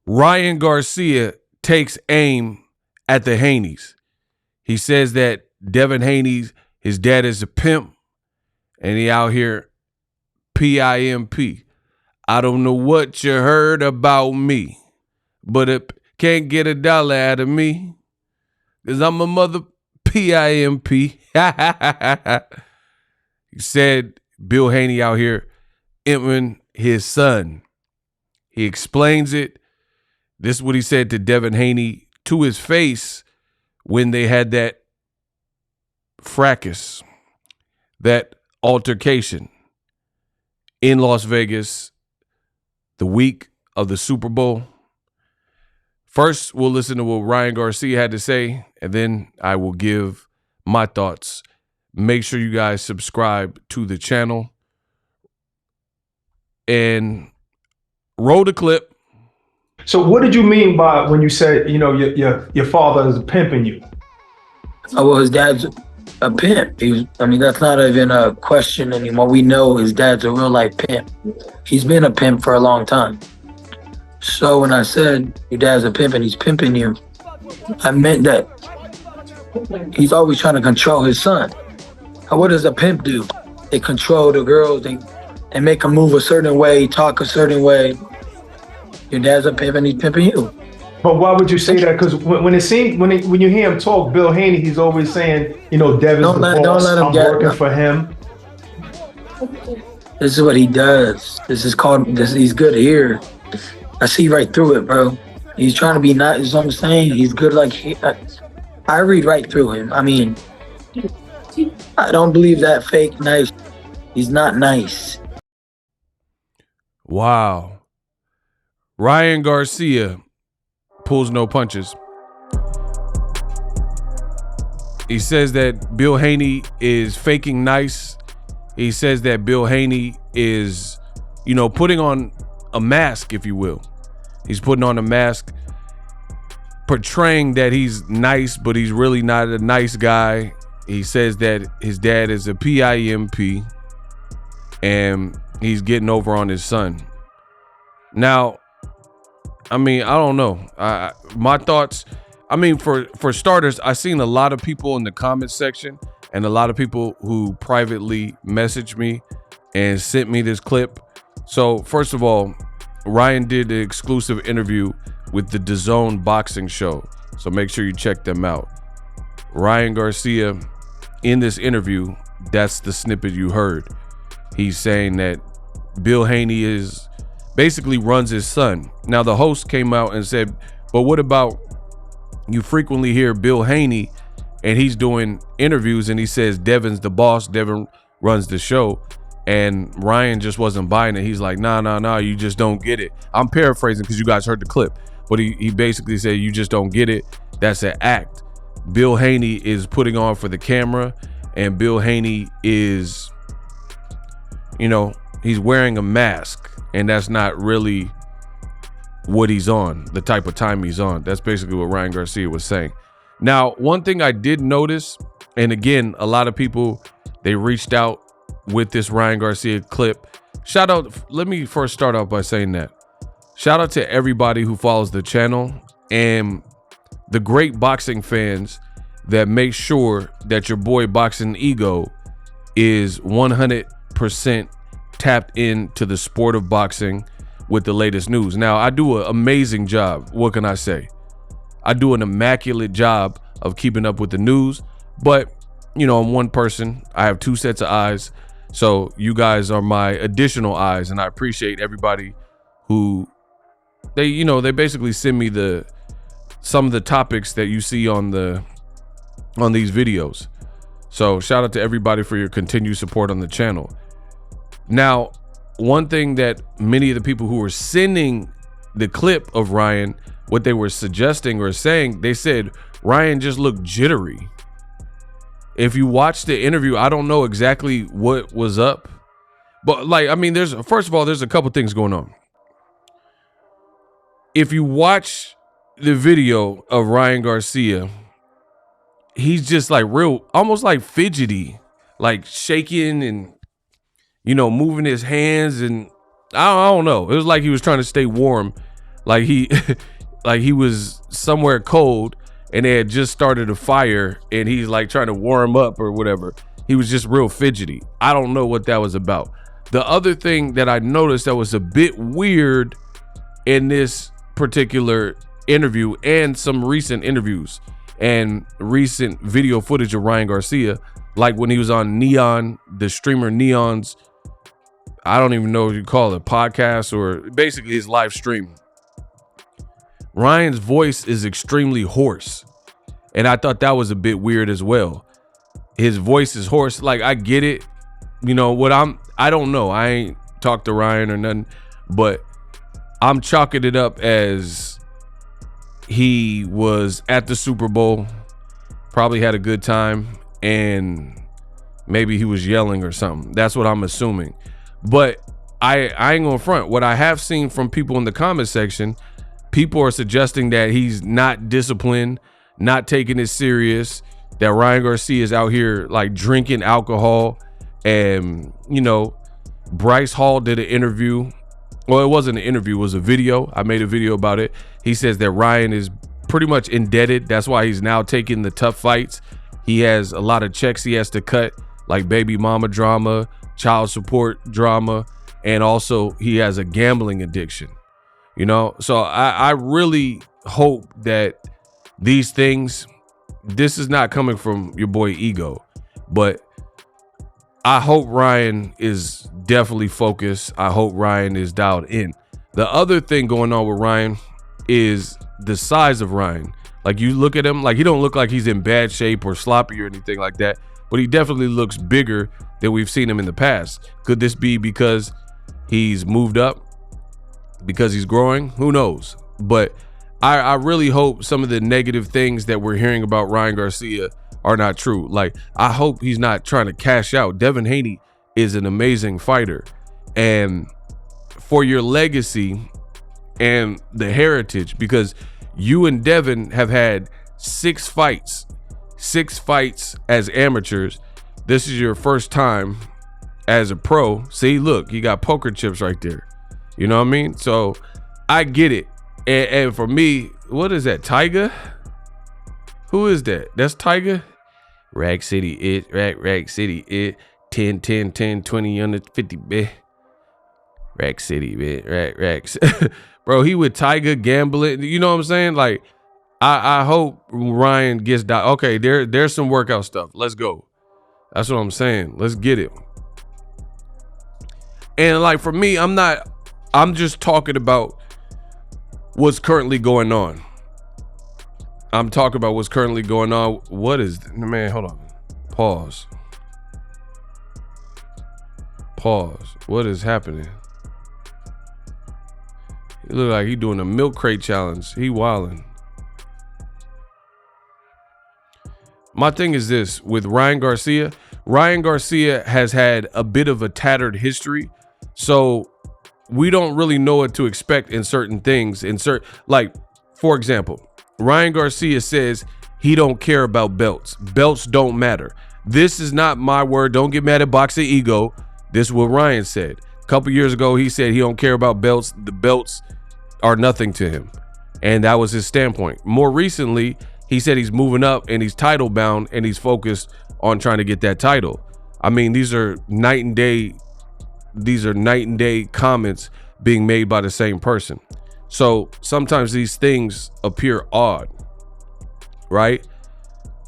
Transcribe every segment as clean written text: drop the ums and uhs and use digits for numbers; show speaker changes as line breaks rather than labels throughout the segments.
Ryan Garcia takes aim at the Haneys. He says that Devin Haney, his dad is a pimp, and he out here P-I-M-P. I don't know what you heard about me, but it can't get $1 out of me, because I'm a mother P-I-M-P. He said Bill Haney out here imping his son. He explains it. This is what he said to Devin Haney to his face when they had that fracas, that altercation in Las Vegas the week of the Super Bowl. First, we'll listen to what Ryan Garcia had to say, and then I will give my thoughts. Make sure you guys subscribe to the channel and roll the clip.
So what did you mean by when you said, you know, your father is pimping you?
Oh, well, his dad's a pimp. I mean, that's not even a question anymore. We know his dad's a real life pimp. He's been a pimp for a long time. So when I said your dad's a pimp and he's pimping you, I meant that he's always trying to control his son. What does a pimp do? They control the girls. They make them move a certain way, talk a certain way. Your dad's a pimp and he's pimping you.
But why would you say that? Because when you hear him talk, Bill Haney, he's always saying, you know, Devins the boss.
Don't let him
I'm working for him.
This is what he does. He's good here. I see right through it, bro. He's trying to be nice. Is what I'm saying. He's good. I read right through him. I mean, I don't believe that fake nice. He's not nice.
Wow. Ryan Garcia pulls no punches. He says that Bill Haney is faking nice. He says that Bill Haney is, you know, putting on a mask, if you will. He's putting on a mask, portraying that he's nice, but he's really not a nice guy. He says that his dad is a P-I-M-P, and he's getting over on his son. Now, I mean, I don't know. My thoughts, I mean, for starters, I've seen a lot of people in the comment section and a lot of people who privately messaged me and sent me this clip. So first of all, Ryan did an exclusive interview with the DAZN boxing show. So make sure you check them out. Ryan Garcia, in this interview, that's the snippet you heard. He's saying that Bill Haney basically runs his son. Now the host came out and said, but what about, you frequently hear Bill Haney and he's doing interviews and he says Devin's the boss, Devin runs the show, and Ryan just wasn't buying it. He's like, nah, you just don't get it. I'm paraphrasing because you guys heard the clip, but he basically said, you just don't get it. That's an act. Bill Haney is putting on for the camera, and Bill Haney is, you know, he's wearing a mask, and that's not really what he's on, the type of time he's on. That's basically what Ryan Garcia was saying. Now, one thing I did notice, and again, a lot of people, they reached out with this Ryan Garcia clip. Shout out, let me first start off by saying that. Shout out to everybody who follows the channel and the great boxing fans that make sure that your boy Boxing Ego is 100% tapped into the sport of boxing with the latest news. Now, I do an amazing job. What can I say? I do an immaculate job of keeping up with the news, but you know, I'm one person. I have two sets of eyes. So you guys are my additional eyes, and I appreciate everybody who they basically send me some of the topics that you see on these videos. So shout out to everybody for your continued support on the channel. Now, one thing that many of the people who were sending the clip of Ryan, what they were suggesting or saying, they said Ryan just looked jittery. If you watch the interview, I don't know exactly what was up, but like, I mean, first of all, there's a couple things going on. If you watch the video of Ryan Garcia, he's just like almost like fidgety, like shaking and, you know, moving his hands. And I don't know. It was like he was trying to stay warm, like he like he was somewhere cold and they had just started a fire and he's like trying to warm up or whatever. He was just real fidgety. I don't know what that was about. The other thing that I noticed that was a bit weird in this particular interview and some recent interviews and recent video footage of Ryan Garcia, like when he was on Neon, the streamer Neon's, I don't even know what you call it, podcast, or basically his live stream. Ryan's voice is extremely hoarse. And I thought that was a bit weird as well. His voice is hoarse. Like, I get it. You know what, I don't know. I ain't talked to Ryan or nothing, but I'm chalking it up as he was at the Super Bowl, probably had a good time, and maybe he was yelling or something. That's what I'm assuming. But I ain't gonna front. What I have seen from people in the comment section, people are suggesting that he's not disciplined, not taking it serious, that Ryan Garcia is out here like drinking alcohol. And, you know, Bryce Hall did an interview. Well, it wasn't an interview, it was a video. I made a video about it. He says that Ryan is pretty much indebted. That's why he's now taking the tough fights. He has a lot of checks he has to cut, like baby mama drama, child support drama, and also he has a gambling addiction. You know, so I really hope that these things, this is not coming from your boy Ego, but I hope Ryan is definitely focused. I hope Ryan is dialed in. The other thing going on with Ryan is the size of Ryan. Like, you look at him, like, he don't look like he's in bad shape or sloppy or anything like that, but he definitely looks bigger than we've seen him in the past. Could this be because he's moved up? Because he's growing? Who knows? But I really hope some of the negative things that we're hearing about Ryan Garcia are not true. Like, I hope he's not trying to cash out. Devin Haney is an amazing fighter. And for your legacy and the heritage, because you and Devin have had 6 fights as amateurs. This is your first time as a pro. See, look, you got poker chips right there. You know what I mean? So I get it. And for me, what is that? Tiger? Who is that? That's Tiger? Rag City it, Rag City it, 10, 10, 10, 20 under 50, man. Rag City, man. Rags. Bro, he with Tiger gambling. You know what I'm saying? Like, I hope Ryan gets down. Okay, there's some workout stuff. Let's go. That's what I'm saying. Let's get it. And like, for me, I'm just talking about what's currently going on. I'm talking about what's currently going on. What is, man, hold on. Pause. What is happening? He look like he doing a milk crate challenge. He wilding. My thing is this with Ryan Garcia. Ryan Garcia has had a bit of a tattered history. So we don't really know what to expect in certain things. Like, for example, Ryan Garcia says he don't care about belts. Belts don't matter. This is not my word. Don't get mad at Boxing Ego. This is what Ryan said. A couple years ago, he said he don't care about belts. The belts are nothing to him. And that was his standpoint. More recently, he said he's moving up and he's title bound and he's focused on trying to get that title. I mean, these are night and day comments being made by the same person. So sometimes these things appear odd, right?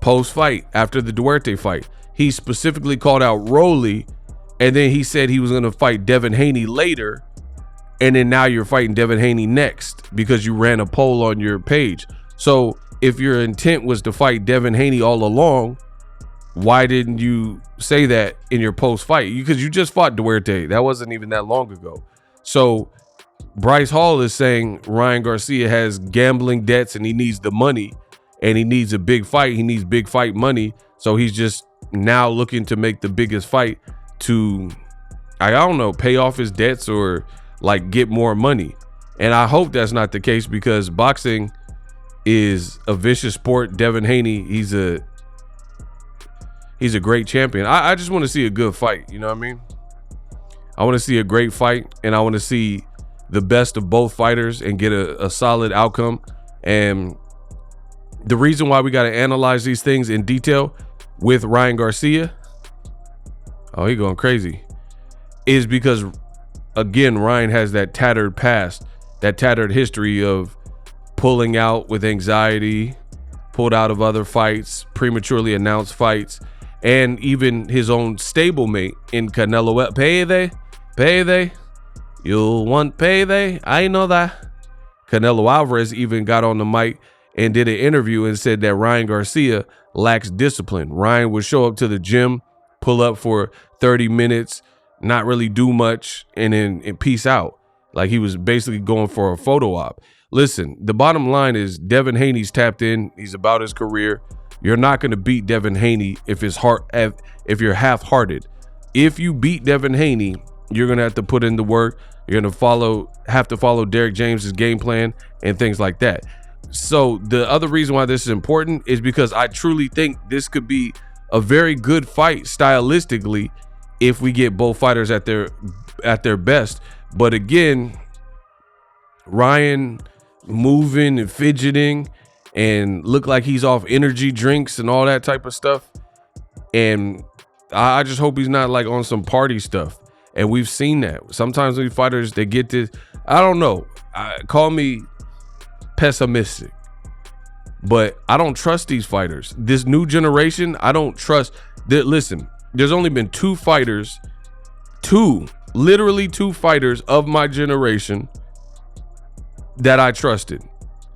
Post-fight, after the Duarte fight, he specifically called out Rolly, and then he said he was going to fight Devin Haney later, and then now you're fighting Devin Haney next because you ran a poll on your page. So if your intent was to fight Devin Haney all along, why didn't you say that in your post-fight? Because you just fought Duarte. That wasn't even that long ago. So Bryce Hall is saying Ryan Garcia has gambling debts and he needs the money and he needs a big fight. He needs big fight money. So he's just now looking to make the biggest fight to, I don't know, pay off his debts or like get more money. And I hope that's not the case because boxing is a vicious sport. Devin Haney, he's a great champion. I just want to see a good fight. You know what I mean? I want to see a great fight, and I want to see the best of both fighters and get a solid outcome. And the reason why we got to analyze these things in detail with Ryan Garcia, oh, he going crazy, is because, again, Ryan has that tattered past, that tattered history of pulling out with anxiety, pulled out of other fights, prematurely announced fights, and even his own stablemate in Canelo. Payday, you'll want payday. I know that. Canelo Alvarez even got on the mic and did an interview and said that Ryan Garcia lacks discipline. Ryan would show up to the gym, pull up for 30 minutes, not really do much, and then peace out. Like he was basically going for a photo op. Listen, the bottom line is Devin Haney's tapped in. He's about his career. You're not going to beat Devin Haney if you're half-hearted. If you beat Devin Haney, you're going to have to put in the work. You're going to have to follow Derek James's game plan and things like that. So the other reason why this is important is because I truly think this could be a very good fight stylistically if we get both fighters at their best. But again, Ryan moving and fidgeting and look like he's off energy drinks and all that type of stuff. And I just hope he's not like on some party stuff. And we've seen that. Sometimes these fighters, they get this, I don't know, call me pessimistic, but I don't trust these fighters. This new generation, I don't trust. Listen, there's only been literally two fighters of my generation that I trusted.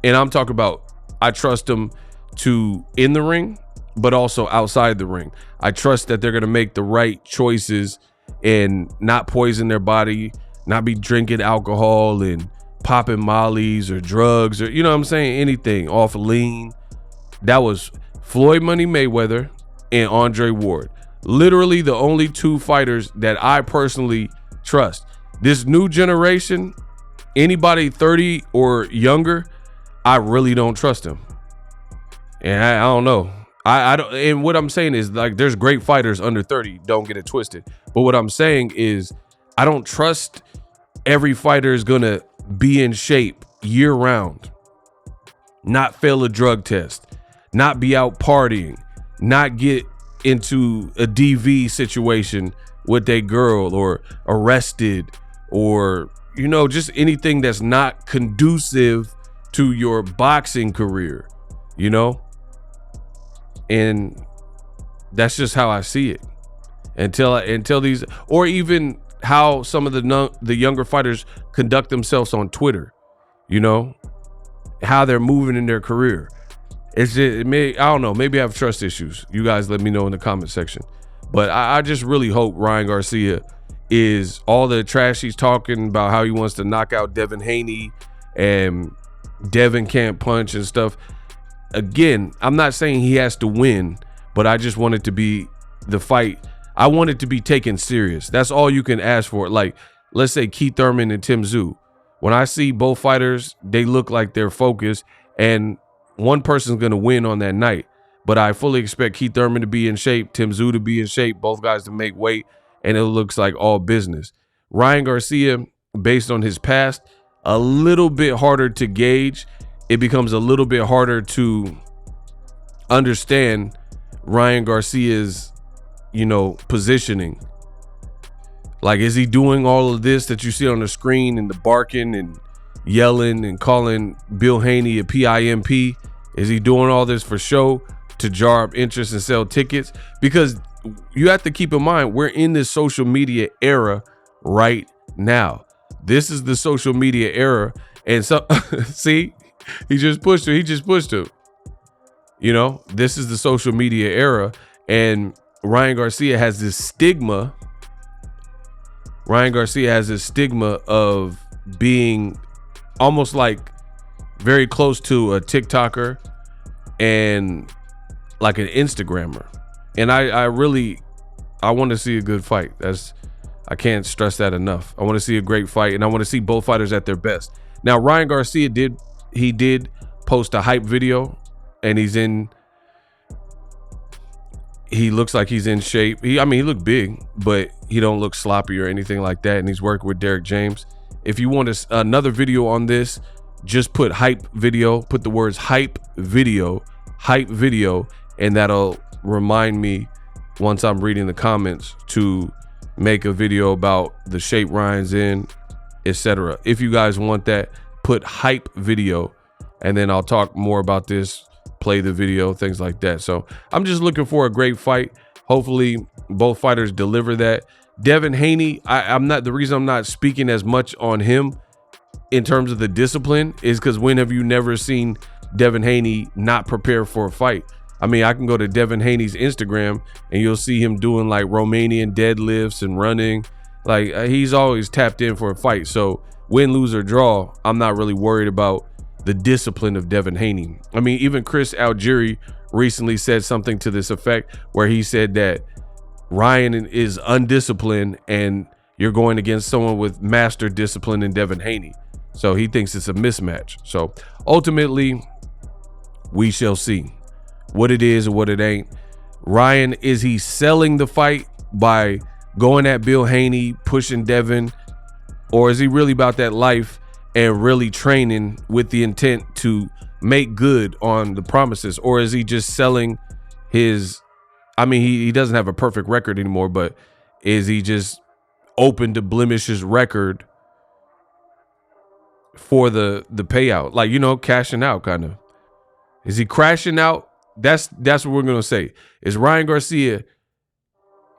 And I'm talking about, I trust them to in the ring, but also outside the ring. I trust that they're going to make the right choices and not poison their body, not be drinking alcohol and popping mollies or drugs or, you know what I'm saying, anything off lean. That was Floyd Money Mayweather and Andre Ward. Literally the only two fighters that I personally trust. This new generation, anybody 30 or younger, I really don't trust them. And I don't know. I don't, and what I'm saying is, like, there's great fighters under 30, don't get it twisted. But what I'm saying is, I don't trust every fighter is gonna be in shape year round, not fail a drug test, not be out partying, not get into a DV situation with a girl or arrested or, you know, just anything that's not conducive to your boxing career, you know? And that's just how I see it until these, or even how some of the younger fighters conduct themselves on Twitter, you know, how they're moving in their career. It's just, I don't know, maybe I have trust issues. You guys let me know in the comment section. But I just really hope Ryan Garcia is all the trash he's talking about, how he wants to knock out Devin Haney and Devin can't punch and stuff. Again, I'm not saying he has to win, but I just want it to be the fight. I want it to be taken serious. That's all you can ask for. Like, let's say Keith Thurman and Tim Tszyu. When I see both fighters, they look like they're focused, and one person's going to win on that night. But I fully expect Keith Thurman to be in shape, Tim Tszyu to be in shape, both guys to make weight, and it looks like all business. Ryan Garcia, based on his past, a little bit harder to gauge. It becomes a little bit harder to understand Ryan Garcia's, you know, positioning. Like, is he doing all of this that you see on the screen and the barking and yelling and calling Bill Haney a PIMP? Is he doing all this for show to jar up interest and sell tickets? Because you have to keep in mind, we're in this social media era right now. This is the social media era. And so, see, he just pushed him. You know, this is the social media era. And Ryan Garcia has this stigma. Ryan Garcia has this stigma of being almost like very close to a TikToker and like an Instagrammer. And I want to see a good fight. I can't stress that enough. I want to see a great fight, and I want to see both fighters at their best. Now, Ryan Garcia did post a hype video, and He looks like he's in shape. I mean, he looked big, but he don't look sloppy or anything like that. And he's working with Derek James. If you want another video on this, just put hype video, put the words hype video, and that'll remind me once I'm reading the comments to make a video about the shape Ryan's in, etc. If you guys want that, put hype video, and then I'll talk more about this, play the video, things like that. So I'm just looking for a great fight. Hopefully both fighters deliver that. Devin Haney, I'm not, the reason I'm not speaking as much on him in terms of the discipline is because when have you never seen Devin Haney not prepare for a fight? I mean, I can go to Devin Haney's Instagram and you'll see him doing like Romanian deadlifts and running. Like he's always tapped in for a fight. So win, lose, or draw, I'm not really worried about the discipline of Devin Haney. I mean, even Chris Algieri recently said something to this effect where he said that Ryan is undisciplined and you're going against someone with master discipline in Devin Haney. So he thinks it's a mismatch. So ultimately, we shall see what it is or what it ain't. Ryan, is he selling the fight by going at Bill Haney, pushing Devin, or is he really about that life and really training with the intent to make good on the promises? Or is he just selling his, I mean, he doesn't have a perfect record anymore, but is he just open to blemish his record for the payout? Like, you know, cashing out kind of. Is he crashing out? That's what we're going to say. Is Ryan Garcia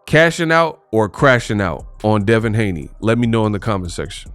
cashing out or crashing out on Devin Haney? Let me know in the comment section.